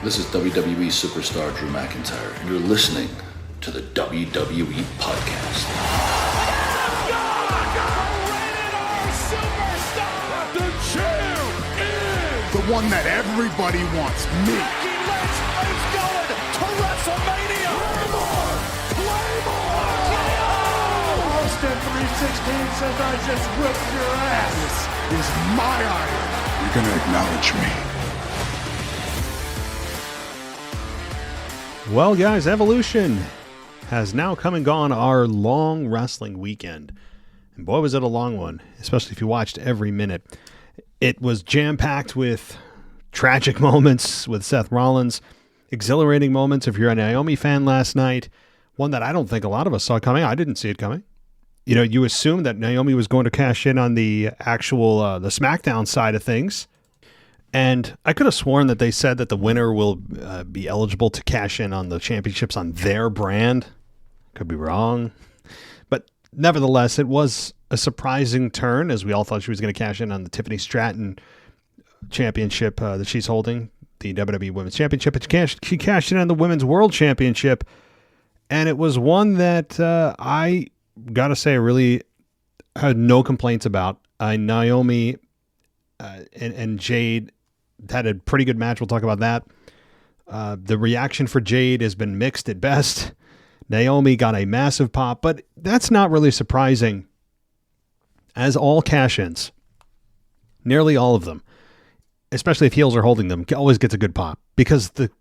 This is WWE superstar Drew McIntyre, and you're listening to the WWE Podcast. The champ is the one that everybody wants, me. Becky Lynch is going to WrestleMania. Claymore! Austin 316 says I just whipped your ass. This is my iron. You're going to acknowledge me. Well, guys, Evolution has now come and gone our long wrestling weekend. And boy, was it a long one, especially if you watched every minute. It was jam-packed with tragic moments with Seth Rollins, exhilarating moments if you're a Naomi fan last night, one that I don't think a lot of us saw coming. I didn't see it coming. You know, you assumed that Naomi was going to cash in on the actual the SmackDown side of things. And I could have sworn that they said that the winner will be eligible to cash in on the championships on their brand. Could be wrong. But nevertheless, it was a surprising turn, as we all thought she was going to cash in on the Tiffany Stratton championship that she's holding, the WWE Women's Championship. She cashed in on the Women's World Championship. And it was one that I got to say I really had no complaints about. Naomi and Jade had a pretty good match. We'll talk about that. The reaction for Jade has been mixed at best. Naomi got a massive pop, but that's not really surprising, as all cash-ins, nearly all of them, especially if heels are holding them, always gets a good pop because the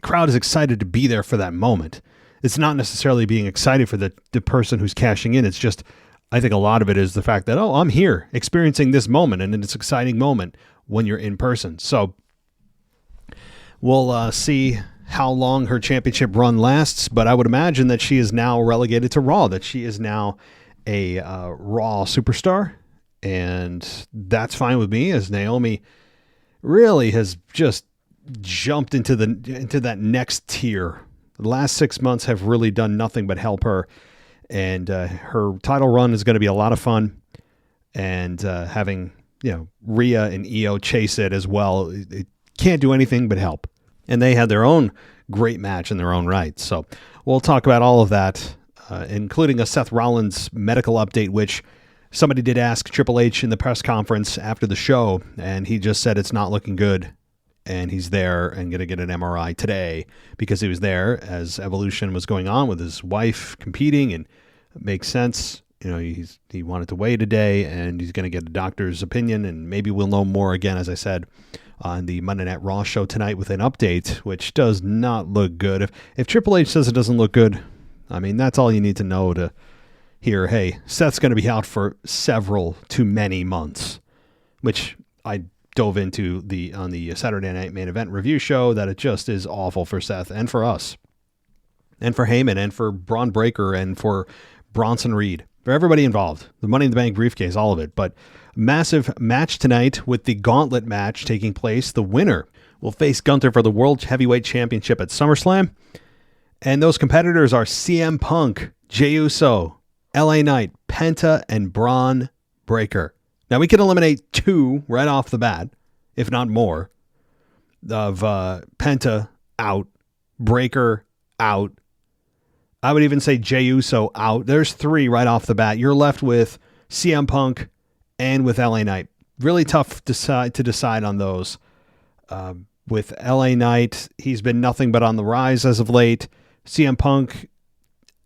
crowd is excited to be there for that moment. It's not necessarily being excited for the person who's cashing in. It's just, I think a lot of it is the fact that, oh, I'm here experiencing this moment, and it's an exciting moment when you're in person. So we'll see how long her championship run lasts, but I would imagine that she is now relegated to Raw, that she is now a Raw superstar, and that's fine with me, as Naomi really has just jumped into that next tier. The last 6 months have really done nothing but help her, and her title run is going to be a lot of fun, and having Rhea and Iyo chase it as well, it can't do anything but help. And they had their own great match in their own right. So we'll talk about all of that, including a Seth Rollins medical update, which somebody did ask Triple H in the press conference after the show, and he just said it's not looking good. And he's there and going to get an MRI today because he was there as Evolution was going on with his wife competing, and it makes sense. He wanted to wait a day, and he's going to get a doctor's opinion, and maybe we'll know more again, as I said, on the Monday Night Raw show tonight with an update, which does not look good. If Triple H says it doesn't look good, I mean, that's all you need to know to hear, hey, Seth's going to be out for several to many months, which I dove into on the Saturday Night Main Event review show, that it just is awful for Seth and for us and for Heyman and for Braun Breaker and for Bronson Reed, for everybody involved, the Money in the Bank briefcase, all of it. But massive match tonight with the gauntlet match taking place. The winner will face Gunther for the World Heavyweight Championship at SummerSlam. And those competitors are CM Punk, Jey Uso, LA Knight, Penta, and Braun Breaker. Now, we can eliminate two right off the bat, if not more, of Penta out, Breaker out. I would even say Jey Uso out. There's three right off the bat. You're left with CM Punk and with LA Knight. Really tough to decide on those. With LA Knight, he's been nothing but on the rise as of late. CM Punk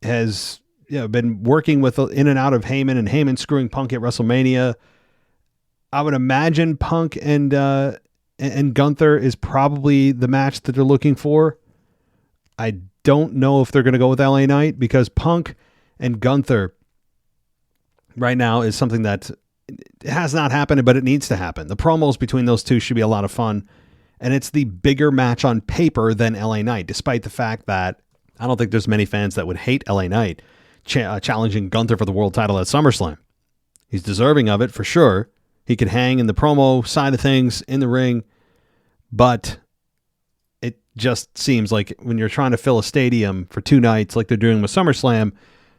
has been working with in and out of Heyman, and Heyman screwing Punk at WrestleMania. I would imagine Punk and Gunther is probably the match that they're looking for. I don't know if they're going to go with LA Knight, because Punk and Gunther right now is something that has not happened, but it needs to happen. The promos between those two should be a lot of fun, and it's the bigger match on paper than LA Knight, despite the fact that I don't think there's many fans that would hate LA Knight challenging Gunther for the world title at SummerSlam. He's deserving of it for sure. He could hang in the promo side of things in the ring, but it just seems like when you're trying to fill a stadium for two nights like they're doing with SummerSlam,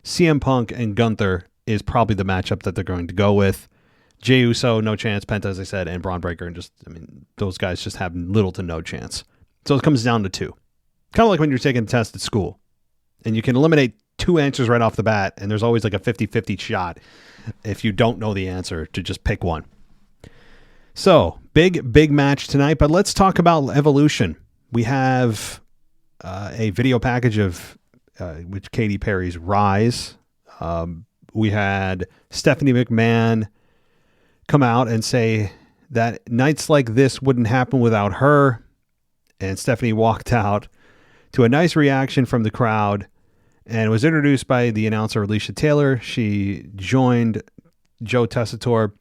CM Punk and Gunther is probably the matchup that they're going to go with. Jey Uso, no chance. Penta, as I said, and Braun Breaker, and those guys just have little to no chance. So it comes down to 2. Kind of like when you're taking a test at school and you can eliminate 2 answers right off the bat, and there's always like a 50-50 shot if you don't know the answer to just pick one. So big match tonight, but let's talk about Evolution. We have a video package of which Katy Perry's Rise. We had Stephanie McMahon come out and say that nights like this wouldn't happen without her. And Stephanie walked out to a nice reaction from the crowd and was introduced by the announcer Alicia Taylor. She joined Joe Tessitore,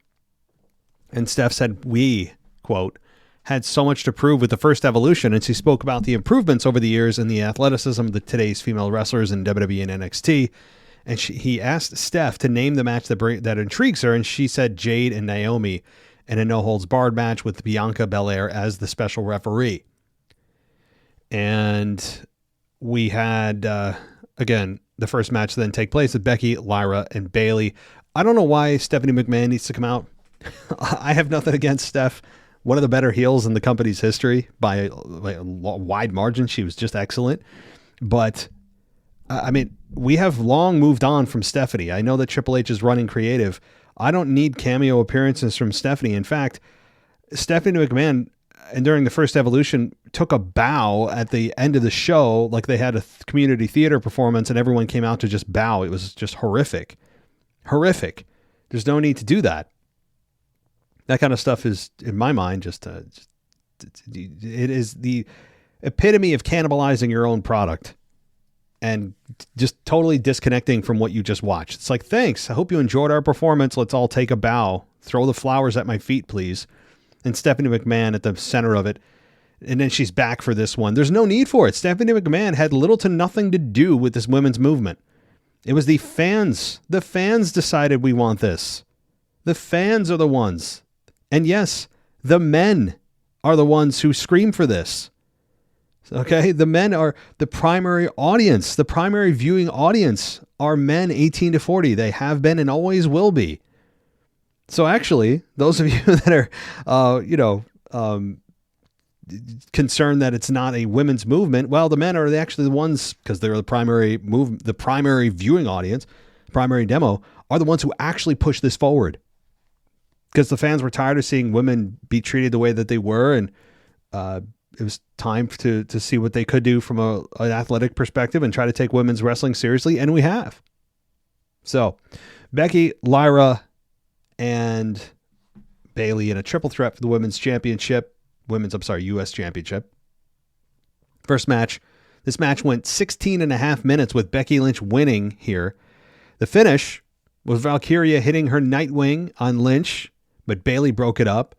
and Steph said, we, quote, had so much to prove with the first Evolution, and she spoke about the improvements over the years in the athleticism of today's female wrestlers in WWE and NXT. And he asked Steph to name the match that intrigues her, and she said Jade and Naomi in a no-holds-barred match with Bianca Belair as the special referee. And we had, again, the first match then take place with Becky, Lyra, and Bayley. I don't know why Stephanie McMahon needs to come out. I have nothing against Steph. One of the better heels in the company's history by a wide margin. She was just excellent. But, I mean, we have long moved on from Stephanie. I know that Triple H is running creative. I don't need cameo appearances from Stephanie. In fact, Stephanie McMahon, and during the first Evolution, took a bow at the end of the show like they had a community theater performance and everyone came out to just bow. It was just horrific. Horrific. There's no need to do that. That kind of stuff is, in my mind, it is the epitome of cannibalizing your own product and just totally disconnecting from what you just watched. It's like, thanks. I hope you enjoyed our performance. Let's all take a bow. Throw the flowers at my feet, please. And Stephanie McMahon at the center of it. And then she's back for this one. There's no need for it. Stephanie McMahon had little to nothing to do with this women's movement. It was the fans. The fans decided we want this. The fans are the ones. And yes, the men are the ones who scream for this. Okay? The men are the primary audience. The primary viewing audience are men 18 to 40. They have been and always will be. So actually, those of you that are, concerned that it's not a women's movement, well, the men are actually the ones, because they're the primary viewing audience, primary demo, are the ones who actually push this forward. Because the fans were tired of seeing women be treated the way that they were, and it was time to see what they could do from an athletic perspective and try to take women's wrestling seriously, and we have. So, Becky, Lyra, and Bayley in a triple threat for the U.S. Championship. First match. This match went 16 and a half minutes with Becky Lynch winning here. The finish was Valkyria hitting her Nightwing on Lynch, but Bayley broke it up.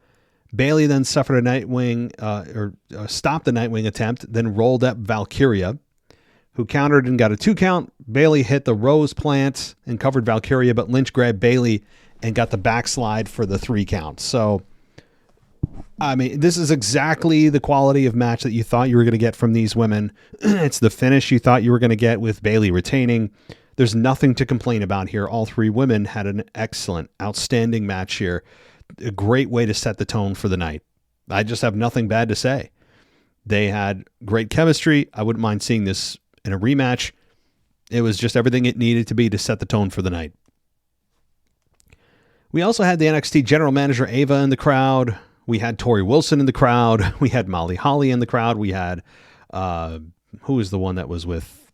Bayley then suffered a Nightwing, stopped the Nightwing attempt, then rolled up Valkyria, who countered and got a 2 count. Bayley hit the Rose Plant and covered Valkyria, but Lynch grabbed Bayley and got the backslide for the 3 count. So, I mean, this is exactly the quality of match that you thought you were going to get from these women. It's the finish you thought you were going to get with Bayley retaining. There's nothing to complain about here. All 3 women had an excellent, outstanding match here. A great way to set the tone for the night. I just have nothing bad to say. They had great chemistry. I wouldn't mind seeing this in a rematch. It was just everything it needed to be to set the tone for the night. We also had the NXT general manager Ava in the crowd. We had Tori Wilson in the crowd. We had Molly Holly in the crowd. We had, who was the one that was with,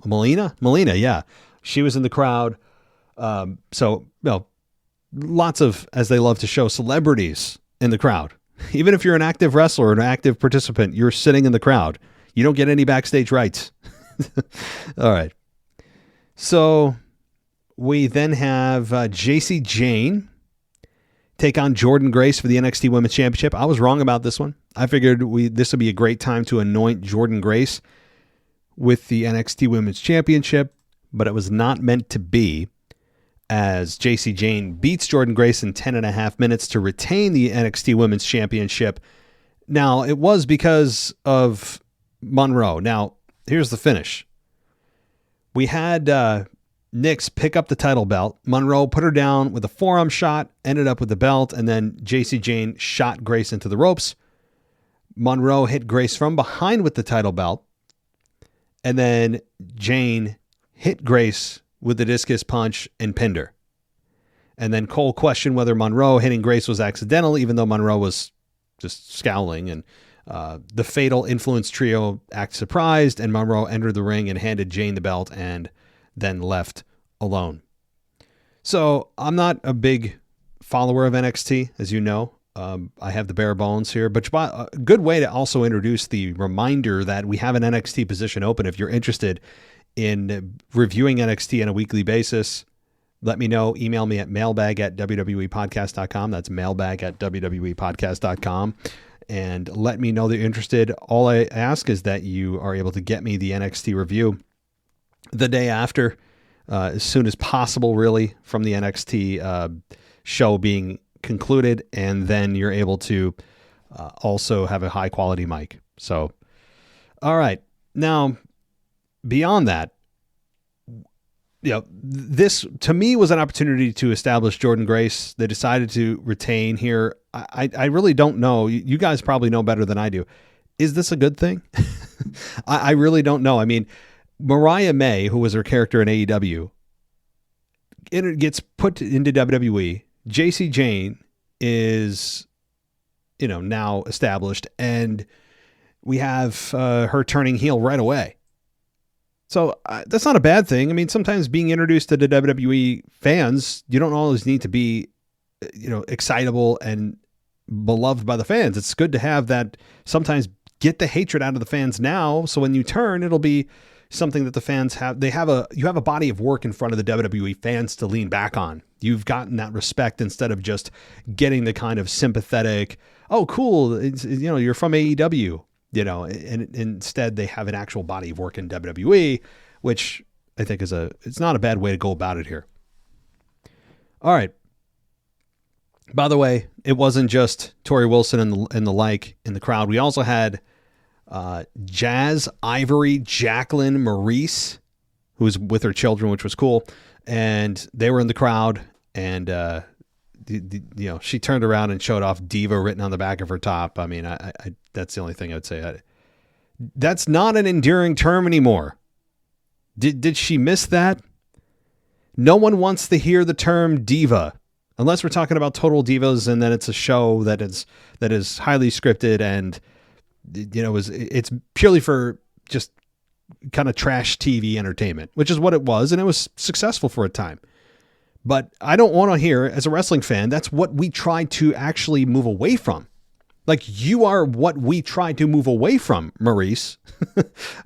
Melina? Melina, yeah. She was in the crowd. Lots of, as they love to show, celebrities in the crowd. Even if you're an active wrestler or an active participant, you're sitting in the crowd. You don't get any backstage rights. All right. So we then have JC Jane take on Jordynne Grace for the NXT Women's Championship. I was wrong about this one. I figured this would be a great time to anoint Jordynne Grace with the NXT Women's Championship, but it was not meant to be, as JC Jane beats Jordynne Grace in 10 and a half minutes to retain the NXT Women's Championship. Now, it was because of Monroe. Now, here's the finish. We had Nix pick up the title belt. Monroe put her down with a forearm shot, ended up with the belt, and then JC Jane shot Grace into the ropes. Monroe hit Grace from behind with the title belt. And then Jane hit Grace with the discus punch and pinned her. And then Cole questioned whether Monroe hitting Grace was accidental, even though Monroe was just scowling. And the Fatal Influence Trio act surprised, and Monroe entered the ring and handed Jane the belt and then left alone. So I'm not a big follower of NXT, as you know. I have the bare bones here, but a good way to also introduce the reminder that we have an NXT position open. If you're interested in reviewing NXT on a weekly basis, let me know. Email me at mailbag@wwepodcast.com. That's mailbag@wwepodcast.com. And let me know that you're interested. All I ask is that you are able to get me the NXT review the day after, as soon as possible, really, from the NXT show being concluded, and then you're able to also have a high quality mic. So, all right. Now, beyond that, this to me was an opportunity to establish Jordynne Grace. They decided to retain here. I really don't know. You guys probably know better than I do. Is this a good thing? I really don't know. I mean, Mariah May, who was her character in AEW, it gets put into WWE. JC Jane is, now established, and we have her turning heel right away. So that's not a bad thing. I mean, sometimes being introduced to the WWE fans, you don't always need to be, excitable and beloved by the fans. It's good to have that, sometimes get the hatred out of the fans now. So when you turn, it'll be something that the fans have. You have a body of work in front of the WWE fans to lean back on. You've gotten that respect instead of just getting the kind of sympathetic, oh, cool, you're from AEW. And instead they have an actual body of work in WWE, which I think it's not a bad way to go about it here. All right. By the way, it wasn't just Tori Wilson and the like in the crowd. We also had Jazz, Ivory, Jacqueline, Maurice, who was with her children, which was cool. And they were in the crowd, and she turned around and showed off Diva written on the back of her top. I mean, I that's the only thing I'd say. That's not an endearing term anymore. Did she miss that? No one wants to hear the term diva, unless we're talking about Total Divas, and then it's a show that is highly scripted, and it's purely for just kind of trash TV entertainment, which is what it was, and it was successful for a time. But I don't want to hear, as a wrestling fan, that's what we try to actually move away from. Like, you are what we try to move away from, Maurice.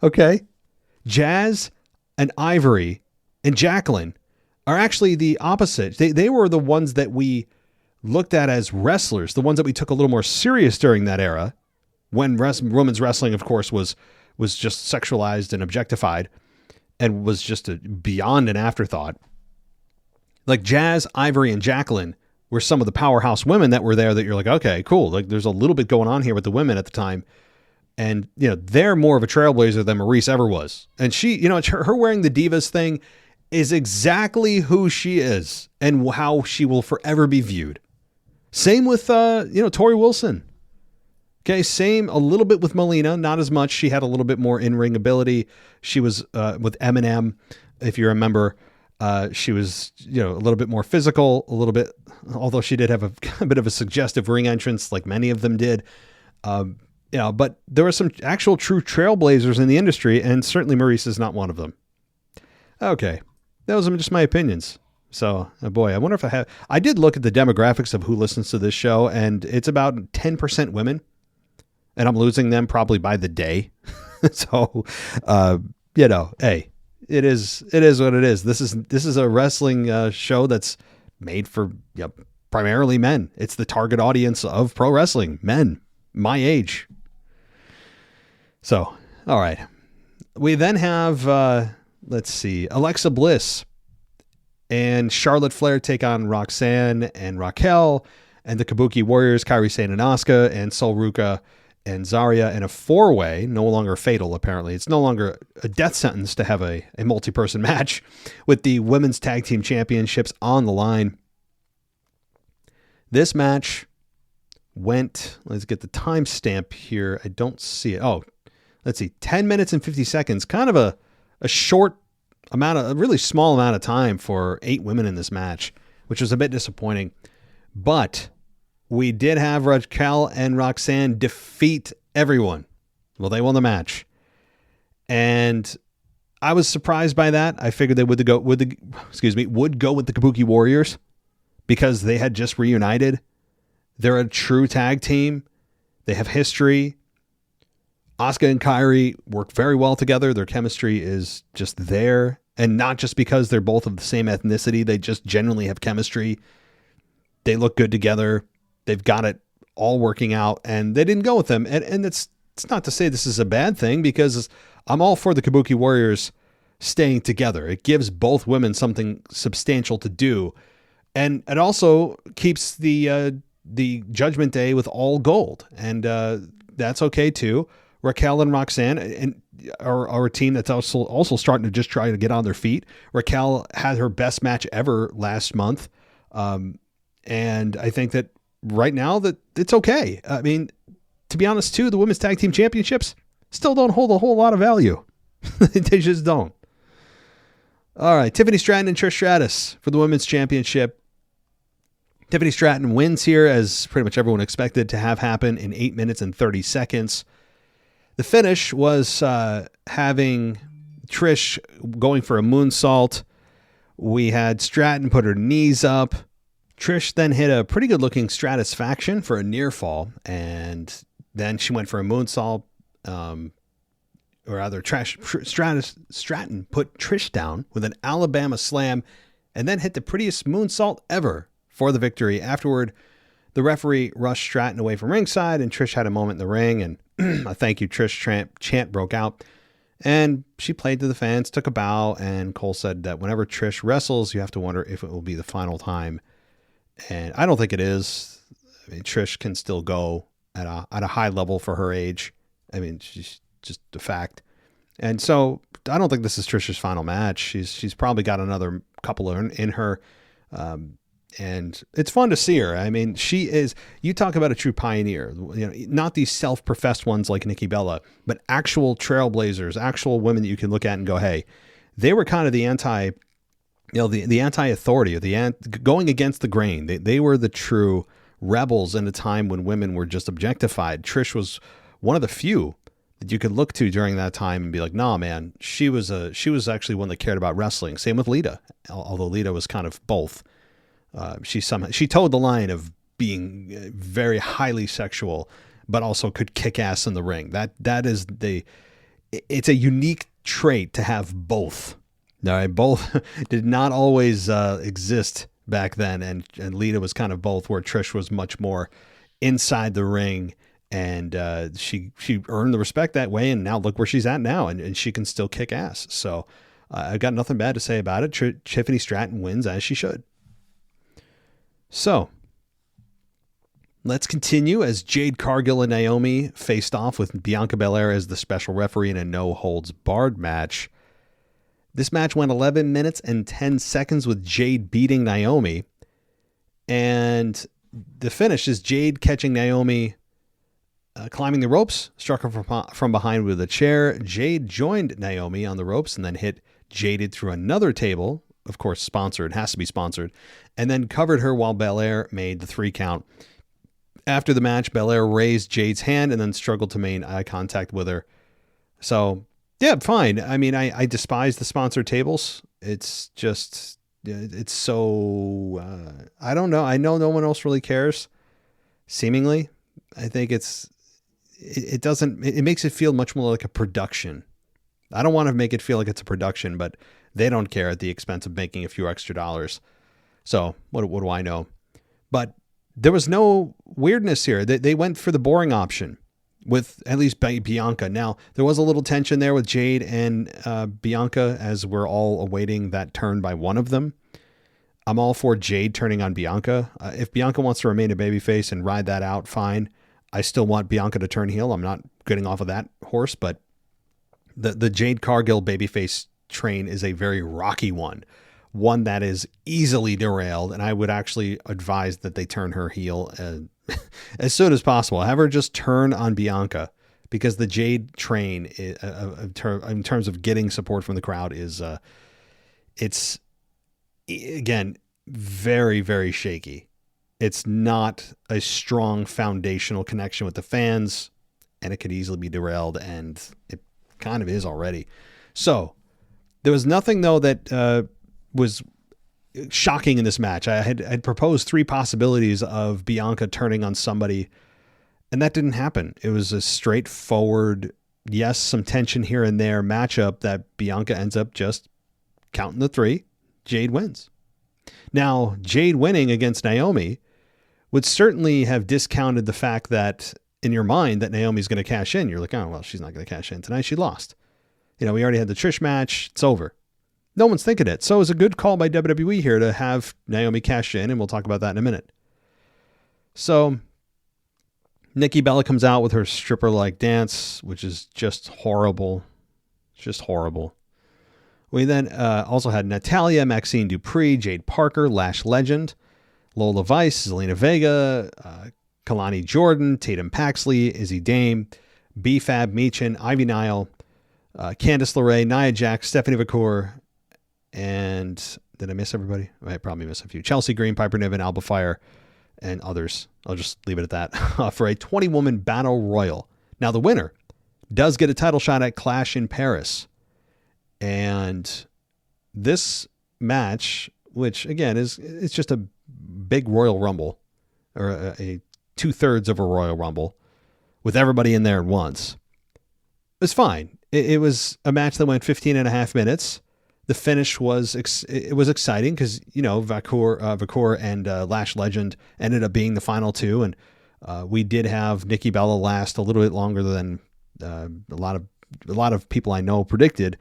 Okay? Jazz and Ivory and Jacqueline are actually the opposite. They were the ones that we looked at as wrestlers, the ones that we took a little more serious during that era, when women's wrestling, of course, was just sexualized and objectified and was just beyond an afterthought. Like, Jazz, Ivory, and Jacqueline were some of the powerhouse women that were there that you're like, okay, cool. Like, there's a little bit going on here with the women at the time. And, they're more of a trailblazer than Maurice ever was. And she, her wearing the Divas thing is exactly who she is and how she will forever be viewed. Same with, Tori Wilson. Okay, same a little bit with Melina, not as much. She had a little bit more in-ring ability. She was with Eminem, if you remember. She was, a little bit more physical, a little bit, although she did have a bit of a suggestive ring entrance, like many of them did. But there were some actual true trailblazers in the industry, and certainly Maurice is not one of them. Okay, those are just my opinions. So, boy, I wonder if I did look at the demographics of who listens to this show, and it's about 10% women, and I'm losing them probably by the day. So, hey. It is what it is. This is a wrestling show that's made for primarily men. It's the target audience of pro wrestling, men my age. So, all right. We then have, Alexa Bliss and Charlotte Flair take on Roxanne and Raquel, and the Kabuki Warriors, Kairi Sane and Asuka, and Sol Ruka and Zarya in a four-way, no longer fatal, apparently. It's no longer a death sentence to have a multi-person match with the Women's Tag Team Championships on the line. This match went, let's get the timestamp here. I don't see it. Oh, let's see, 10 minutes and 50 seconds. Kind of a short amount of, a really small amount of time for 8 women in this match, which was a bit disappointing. But we did have Raquel and Roxanne defeat everyone. Well, they won the match. And I was surprised by that. I figured they would go with the Kabuki Warriors because they had just reunited. They're a true tag team. They have history. Asuka and Kairi work very well together. Their chemistry is just there. And not just because they're both of the same ethnicity. They just genuinely have chemistry. They look good together. They've got it all working out. And they didn't go with them. And it's not to say this is a bad thing, because I'm all for the Kabuki Warriors staying together. It gives both women something substantial to do. And it also keeps the Judgment Day with all gold. And that's okay too. Raquel and Roxanne are a team that's also starting to just try to get on their feet. Raquel had her best match ever last month. And I think that right now that it's okay. I mean, to be honest too, the Women's Tag Team Championships still don't hold a whole lot of value. They just don't. All right. Tiffany Stratton and Trish Stratus for the Women's Championship. Tiffany Stratton wins here, as pretty much everyone expected to have happen, in 8 minutes and 30 seconds. The finish was having Trish going for a moonsault. We had Stratton put her knees up. Trish then hit a pretty good looking Stratusfaction for a near fall. And then she went for a moonsault. Or rather, Stratton put Trish down with an Alabama slam and then hit the prettiest moonsault ever for the victory. Afterward, the referee rushed Stratton away from ringside, and Trish had a moment in the ring, and a thank you Trish chant broke out. And she played to the fans, took a bow, and Cole said that whenever Trish wrestles, you have to wonder if it will be the final time. And I don't think it is. I mean, Trish can still go at a high level for her age. I mean, she's just a fact. And so I don't think this is Trish's final match. She's probably got another couple in her. And it's fun to see her. I mean, she is, you talk about a true pioneer, you know, not these self-professed ones like Nikki Bella, but actual trailblazers, actual women that you can look at and go, hey, they were kind of the the anti-authority, or going against the grain. They were the true rebels in a time when women were just objectified. Trish was one of the few that you could look to during that time and be like, nah, man, she was actually one that cared about wrestling. Same with Lita, although Lita was kind of both. She towed the line of being very highly sexual, but also could kick ass in the ring. It's a unique trait to have both. All right, both did not always exist back then, and Lita was kind of both, where Trish was much more inside the ring, and she earned the respect that way, and now look where she's at now, and she can still kick ass. So I've got nothing bad to say about it. Tiffany Stratton wins, as she should. So let's continue as Jade Cargill and Naomi faced off with Bianca Belair as the special referee in a no-holds-barred match. This match went 11 minutes and 10 seconds with Jade beating Naomi. And the finish is Jade catching Naomi climbing the ropes, struck her from behind with a chair. Jade joined Naomi on the ropes and then hit Jaded through another table. Of course, sponsored, has to be sponsored, and then covered her while Belair made the 3 count. After the match, Belair raised Jade's hand and then struggled to maintain eye contact with her. So, yeah, fine. I mean, I despise the sponsored tables. It's just, it's so, I don't know. I know no one else really cares, seemingly. I think it makes it feel much more like a production. I don't want to make it feel like it's a production, but they don't care at the expense of making a few extra dollars. So what do I know? But there was no weirdness here. They went for the boring option with at least Bianca. Now, there was a little tension there with Jade and Bianca as we're all awaiting that turn by one of them. I'm all for Jade turning on Bianca. If Bianca wants to remain a babyface and ride that out, fine. I still want Bianca to turn heel. I'm not getting off of that horse, but the Jade Cargill babyface train is a very rocky one that is easily derailed, and I would actually advise that they turn her heel as soon as possible. Have her just turn on Bianca, because the Jade train, in terms of getting support from the crowd, is it's, again, very, very shaky. It's not a strong foundational connection with the fans, and it could easily be derailed, and it kind of is already. So there was nothing, though, that was shocking in this match. I had proposed 3 possibilities of Bianca turning on somebody, and that didn't happen. It was a straightforward, yes, some tension here and there matchup that Bianca ends up just counting the 3. Jade wins. Now, Jade winning against Naomi would certainly have discounted the fact that, in your mind, that Naomi's going to cash in. You're like, oh, well, she's not going to cash in tonight. She lost. We already had the Trish match. It's over. No one's thinking it. So it was a good call by WWE here to have Naomi cash in, and we'll talk about that in a minute. So Nikki Bella comes out with her stripper-like dance, which is just horrible. Just horrible. We then also had Natalya, Maxine Dupree, Jade Parker, Lash Legend, Lola Vice, Zelina Vega, Kalani Jordan, Tatum Paxley, Izzy Dame, B-Fab Meechin, Ivy Nile, Candice LeRae, Nia Jax, Stephanie McCour, and did I miss everybody? I probably missed a few. Chelsea Green, Piper Niven, Alba Fire, and others. I'll just leave it at that. For a 20-woman battle royal. Now, the winner does get a title shot at Clash in Paris. And this match, which again it's just a big Royal Rumble, or a 2/3 of a Royal Rumble with everybody in there at once, it's fine. It was a match that went 15.5 minutes. The finish was exciting because, Vacour and Lash Legend ended up being the final 2, and we did have Nikki Bella last a little bit longer than a lot of people I know predicted.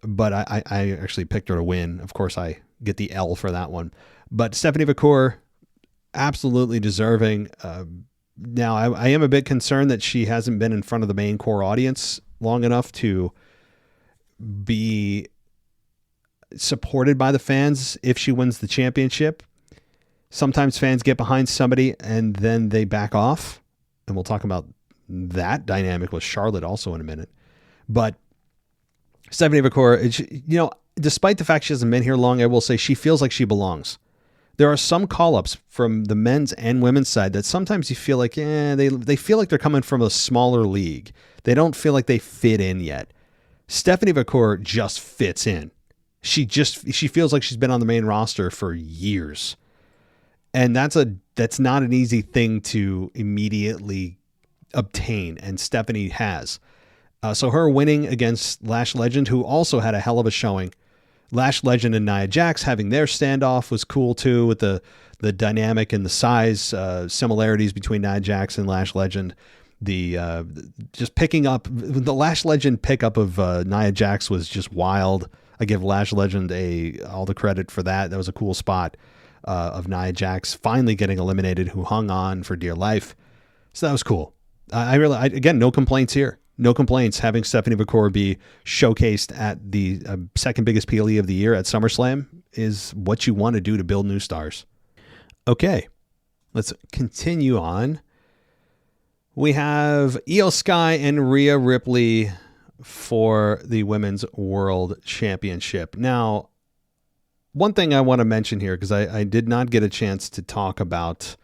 But I actually picked her to win. Of course, I get the L for that one. But Stephanie McCour, absolutely deserving. Now, I am a bit concerned that she hasn't been in front of the main core audience long enough to be supported by the fans if she wins the championship. Sometimes fans get behind somebody and then they back off. And we'll talk about that dynamic with Charlotte also in a minute. But Stephanie McCour, despite the fact she hasn't been here long, I will say she feels like she belongs. There are some call-ups from the men's and women's side that sometimes you feel like, they feel like they're coming from a smaller league. They don't feel like they fit in yet. Stephanie McCour just fits in. She feels like she's been on the main roster for years. And that's not an easy thing to immediately obtain, and Stephanie has. So her winning against Lash Legend, who also had a hell of a showing. Lash Legend and Nia Jax having their standoff was cool too, with the dynamic and the size similarities between Nia Jax and Lash Legend. Just picking up the Lash Legend pickup of Nia Jax was just wild. I give Lash Legend all the credit for that. That was a cool spot of Nia Jax finally getting eliminated, who hung on for dear life. So that was cool. Again, no complaints here. No complaints having Stephanie McCour be showcased at the second biggest PLE of the year at SummerSlam is what you want to do to build new stars. Okay, let's continue on. We have Iyo Sky and Rhea Ripley for the Women's World Championship. Now, one thing I want to mention here, because I did not get a chance to talk about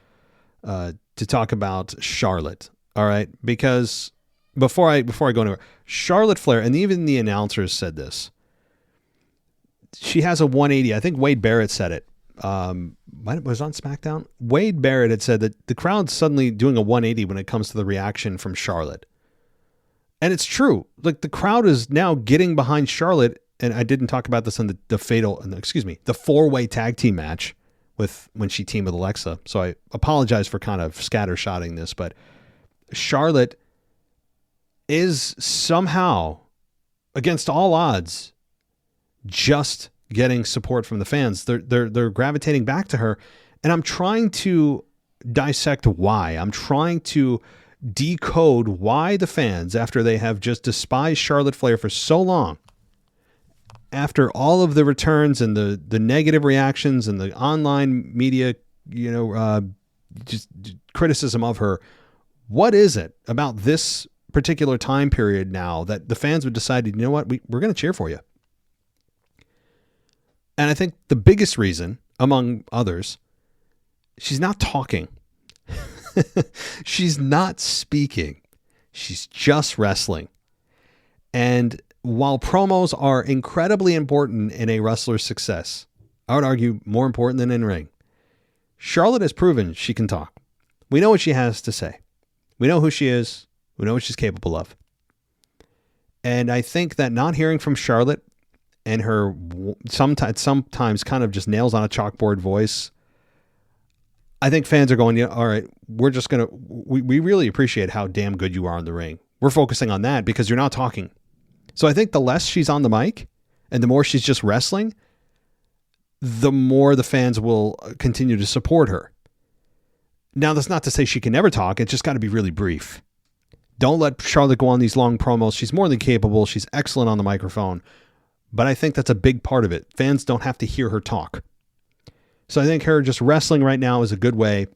Charlotte. All right, because before I go anywhere, Charlotte Flair, and even the announcers said this. She has a 180. I think Wade Barrett said it. Was on SmackDown. Wade Barrett had said that the crowd's suddenly doing a 180 when it comes to the reaction from Charlotte. And it's true. Like, the crowd is now getting behind Charlotte. And I didn't talk about this on the four-way tag team match when she teamed with Alexa. So I apologize for kind of scattershotting this, but Charlotte is somehow, against all odds, just getting support from the fans. They're gravitating back to her, and I'm trying to dissect why. I'm trying to decode why the fans, after they have just despised Charlotte Flair for so long, after all of the returns and the negative reactions and the online media, just criticism of her. What is it about this particular time period now that the fans would decide, you know what, we're going to cheer for you? And I think the biggest reason, among others, she's not talking. She's not speaking. She's just wrestling. And while promos are incredibly important in a wrestler's success, I would argue more important than in ring, Charlotte has proven she can talk. We know what she has to say. We know who she is. We know what she's capable of. And I think that not hearing from Charlotte and her sometimes kind of just nails on a chalkboard voice, I think fans are going, all right, we're just going to, we really appreciate how damn good you are in the ring. We're focusing on that because you're not talking. So I think the less she's on the mic and the more she's just wrestling, the more the fans will continue to support her. Now, that's not to say she can never talk. It's just got to be really brief. Don't let Charlotte go on these long promos. She's more than capable. She's excellent on the microphone. But I think that's a big part of it. Fans don't have to hear her talk. So I think her just wrestling right now is a good way.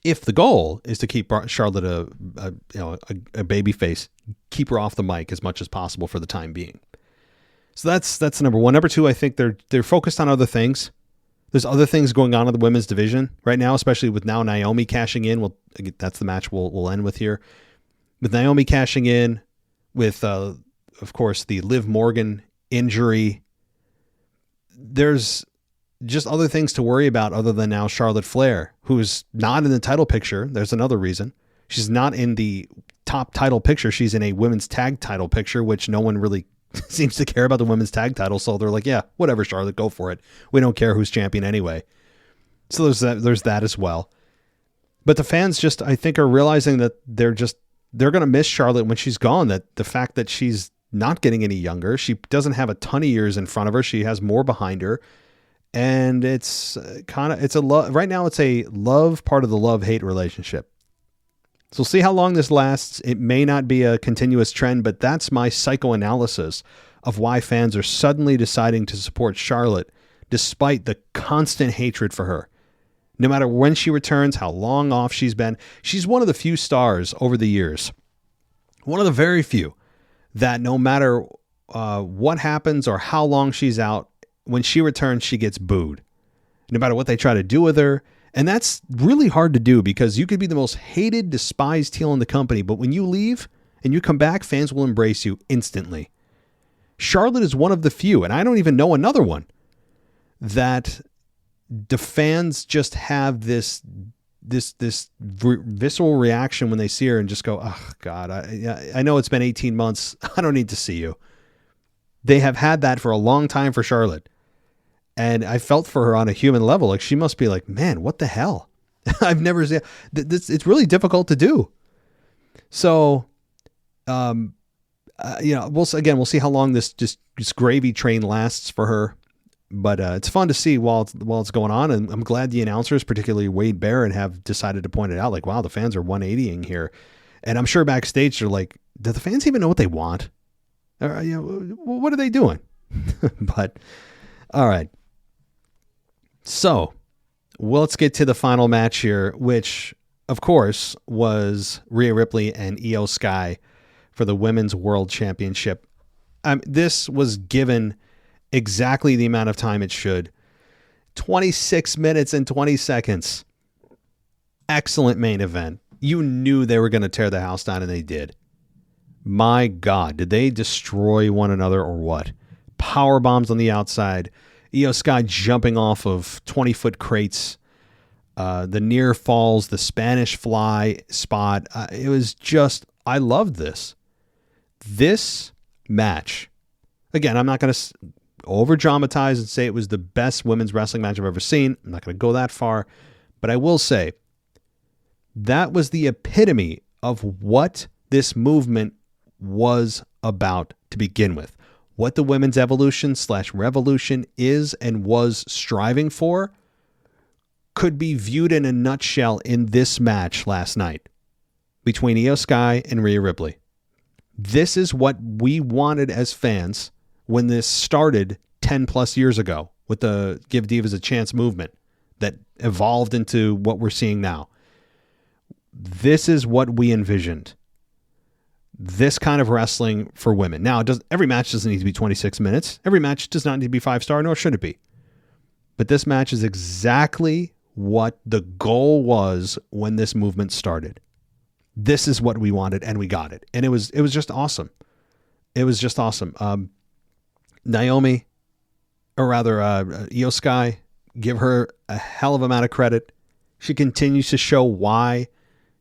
If the goal is to keep Charlotte a baby face, keep her off the mic as much as possible for the time being. So that's number one. Number two, I think they're focused on other things. There's other things going on in the women's division right now, especially with now Naomi cashing in. Well, that's the match we'll end with here. With Naomi cashing in, with of course the Liv Morgan injury. There's just other things to worry about other than now Charlotte Flair, who's not in the title picture. There's another reason. She's not in the top title picture. She's in a women's tag title picture, which no one really seems to care about the women's tag title. So they're like, yeah, whatever, Charlotte, go for it. We don't care who's champion anyway. So there's that as well. But the fans just, I think, are realizing that they're going to miss Charlotte when she's gone. That the fact that she's not getting any younger, she doesn't have a ton of years in front of her. She has more behind her. And it's a love right now. It's a love part of the love-hate relationship. So we'll see how long this lasts. It may not be a continuous trend, but that's my psychoanalysis of why fans are suddenly deciding to support Charlotte despite the constant hatred for her. No matter when she returns, how long off she's been. She's one of the few stars over the years, one of the very few, that no matter what happens or how long she's out, when she returns, she gets booed, no matter what they try to do with her. And that's really hard to do because you could be the most hated, despised heel in the company, but when you leave and you come back, fans will embrace you instantly. Charlotte is one of the few, and I don't even know another one, that the fans just have this visceral reaction when they see her and just go, oh God, I know it's been 18 months. I don't need to see you. They have had that for a long time for Charlotte. And I felt for her on a human level. Like, she must be like, man, what the hell? I've never seen this. It's really difficult to do. So, we'll see how long this gravy train lasts for her. But it's fun to see while it's going on. And I'm glad the announcers, particularly Wade Barrett, have decided to point it out. Like, wow, the fans are 180ing here. And I'm sure backstage they're like, do the fans even know what they want? Or, what are they doing? But all right. So let's get to the final match here, which of course was Rhea Ripley and Iyo Sky for the Women's World Championship. This was given exactly the amount of time it should. 26 minutes and 20 seconds. Excellent main event. You knew they were going to tear the house down, and they did. My God, did they destroy one another or what? Power bombs on the outside. Iyo Sky jumping off of 20-foot crates. The near falls, the Spanish fly spot. It was just, I loved this. This match. Again, I'm not going to over-dramatize and say it was the best women's wrestling match I've ever seen. I'm not going to go that far. But I will say, that was the epitome of what this movement was about to begin with. What the women's evolution/revolution is and was striving for could be viewed in a nutshell in this match last night between Iyo Sky and Rhea Ripley. This is what we wanted as fans when this started 10 plus years ago with the Give Divas a Chance movement that evolved into what we're seeing now. this is what we envisioned. This kind of wrestling for women. Now, every match doesn't need to be 26 minutes. Every match does not need to be 5-star, nor should it be. But this match is exactly what the goal was when this movement started. This is what we wanted, and we got it. And it was just awesome. It was just awesome. Naomi, or rather Iyo Sky, give her a hell of a amount of credit. She continues to show why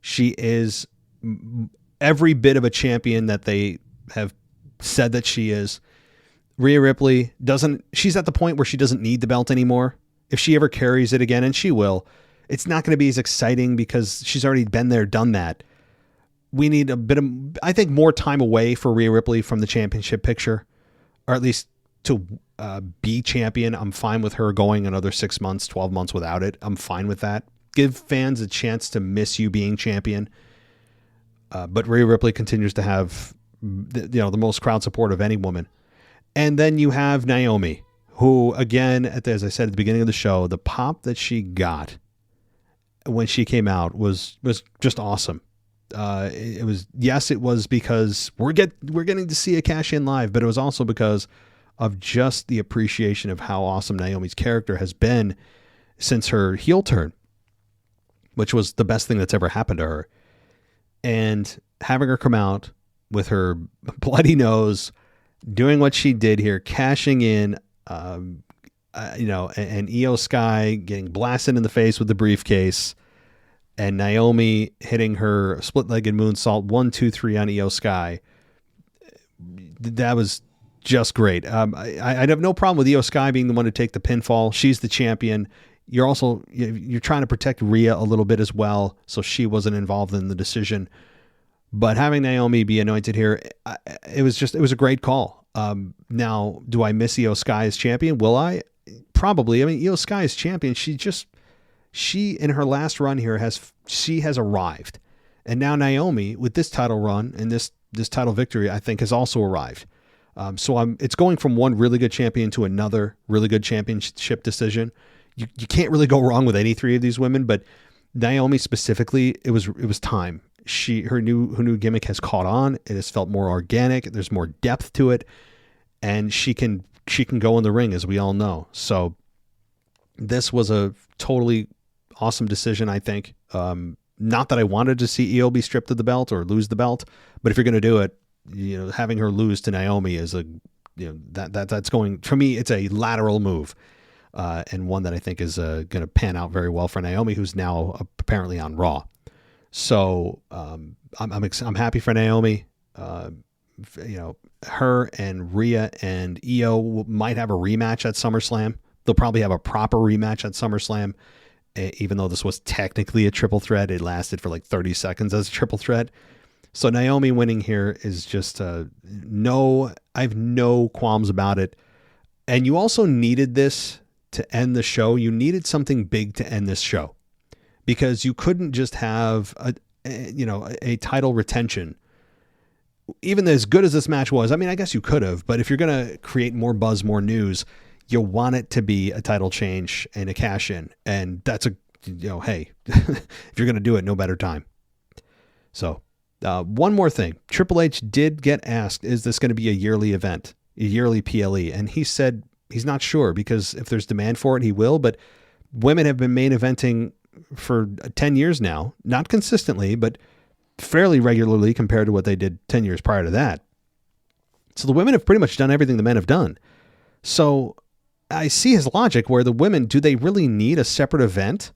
she is every bit of a champion that they have said that she is. Rhea Ripley she's at the point where she doesn't need the belt anymore. If she ever carries it again, and she will, it's not going to be as exciting because she's already been there, done that. We need a bit of, I think, more time away for Rhea Ripley from the championship picture, or at least to be champion. I'm fine with her going another 6 months, 12 months without it. I'm fine with that. Give fans a chance to miss you being champion. But Rhea Ripley continues to have the most crowd support of any woman. And then you have Naomi, who, again, as I said at the beginning of the show, the pop that she got when she came out was just awesome. It was because we're getting to see a cash in live, but it was also because of just the appreciation of how awesome Naomi's character has been since her heel turn, which was the best thing that's ever happened to her. And having her come out with her bloody nose, doing what she did here, cashing in, and Iyo Sky getting blasted in the face with the briefcase, and Naomi hitting her split-legged moonsault 1, 2, 3 on Iyo Sky. That was just great. I'd have no problem with Iyo Sky being the one to take the pinfall. She's the champion. You're trying to protect Rhea a little bit as well, so she wasn't involved in the decision. But having Naomi be anointed here, it was a great call. Now, do I miss Iyo Sky as champion? Will I? Probably. I mean, Iyo Sky as champion, she in her last run here has arrived. And now Naomi, with this title run and this title victory, I think has also arrived. It's going from one really good champion to another really good championship decision. You can't really go wrong with any three of these women, but Naomi specifically, it was time. Her new gimmick has caught on. It has felt more organic. There's more depth to it, and she can go in the ring, as we all know. So this was a totally awesome decision, I think. Not that I wanted to see Iyo be stripped of the belt or lose the belt, but if you're going to do it, having her lose to Naomi is that's going, for me, it's a lateral move. And one that I think is going to pan out very well for Naomi, who's now apparently on Raw. So I'm happy for Naomi. Her and Rhea and Iyo might have a rematch at SummerSlam. They'll probably have a proper rematch at SummerSlam, even though this was technically a triple threat. It lasted for like 30 seconds as a triple threat. So Naomi winning here is just I have no qualms about it. And you also needed this to end the show. You needed something big to end this show, because you couldn't just have a title retention. Even as good as this match was, I mean, I guess you could have, but if you're going to create more buzz, more news, you want it to be a title change and a cash in. And that's hey, if you're going to do it, no better time. So one more thing. Triple H did get asked, is this going to be a yearly event, a yearly PLE? And he said he's not sure, because if there's demand for it, he will. But women have been main eventing for 10 years now, not consistently, but fairly regularly compared to what they did 10 years prior to that. So the women have pretty much done everything the men have done. So I see his logic, where the women, do they really need a separate event?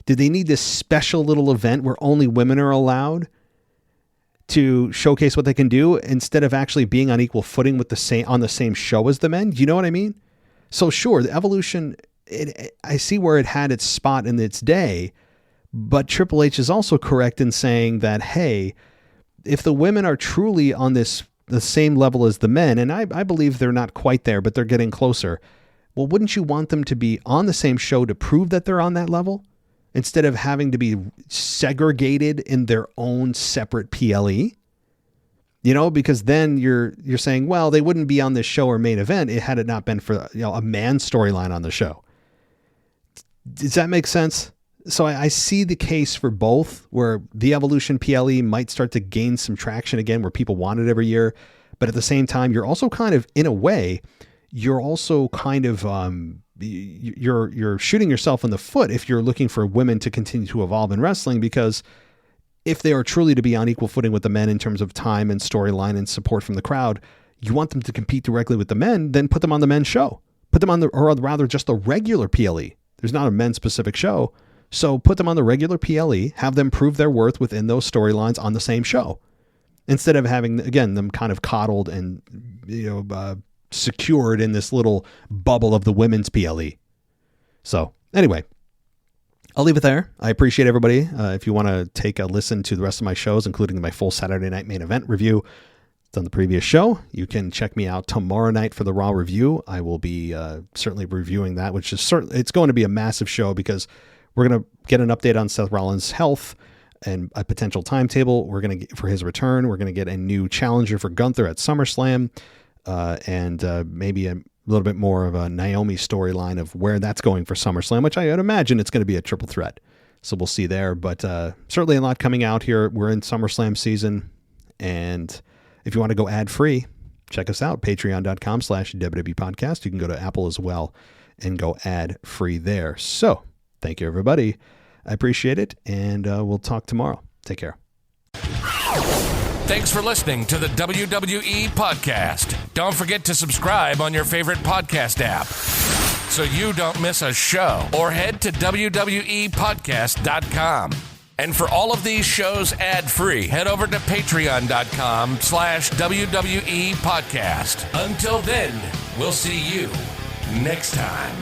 Do they need this special little event where only women are allowed to showcase what they can do, instead of actually being on equal footing with on the same show as the men? Do you know what I mean? So sure, the Evolution, I see where it had its spot in its day, but Triple H is also correct in saying that, hey, if the women are truly on the same level as the men, and I believe they're not quite there, but they're getting closer, well, wouldn't you want them to be on the same show to prove that they're on that level, instead of having to be segregated in their own separate PLE? Because then you're saying, well, they wouldn't be on this show or main event had it not been for a man storyline on the show. Does that make sense? So I see the case for both, where the Evolution PLE might start to gain some traction again, where people want it every year. But at the same time, you're also kind of, in a way, you're also kind of, you're shooting yourself in the foot if you're looking for women to continue to evolve in wrestling, because if they are truly to be on equal footing with the men in terms of time and storyline and support from the crowd, you want them to compete directly with the men, then put them on the men's show. Put them on or rather just the regular PLE. There's not a men's specific show. So put them on the regular PLE, have them prove their worth within those storylines on the same show, instead of having, again, them kind of coddled and, secured in this little bubble of the women's PLE. So anyway, I'll leave it there. I appreciate everybody. If you want to take a listen to the rest of my shows, including my full Saturday Night Main Event review, it's on the previous show. You can check me out tomorrow night for the Raw review. I will be certainly reviewing that, which is it's going to be a massive show, because we're going to get an update on Seth Rollins' health and a potential timetable. We're going to get for his return. We're going to get a new challenger for Gunther at SummerSlam, and maybe a little bit more of a Naomi storyline of where that's going for SummerSlam, which I would imagine it's going to be a triple threat. So we'll see there, but certainly a lot coming out here. We're in SummerSlam season, and if you want to go ad free, check us out, patreon.com/WWE podcast. You can go to Apple as well and go ad free there. So thank you, everybody. I appreciate it, and we'll talk tomorrow. Take care. Thanks for listening to the WWE Podcast. Don't forget to subscribe on your favorite podcast app so you don't miss a show, or head to WWEpodcast.com. And for all of these shows ad-free, head over to patreon.com/WWE Podcast. Until then, we'll see you next time.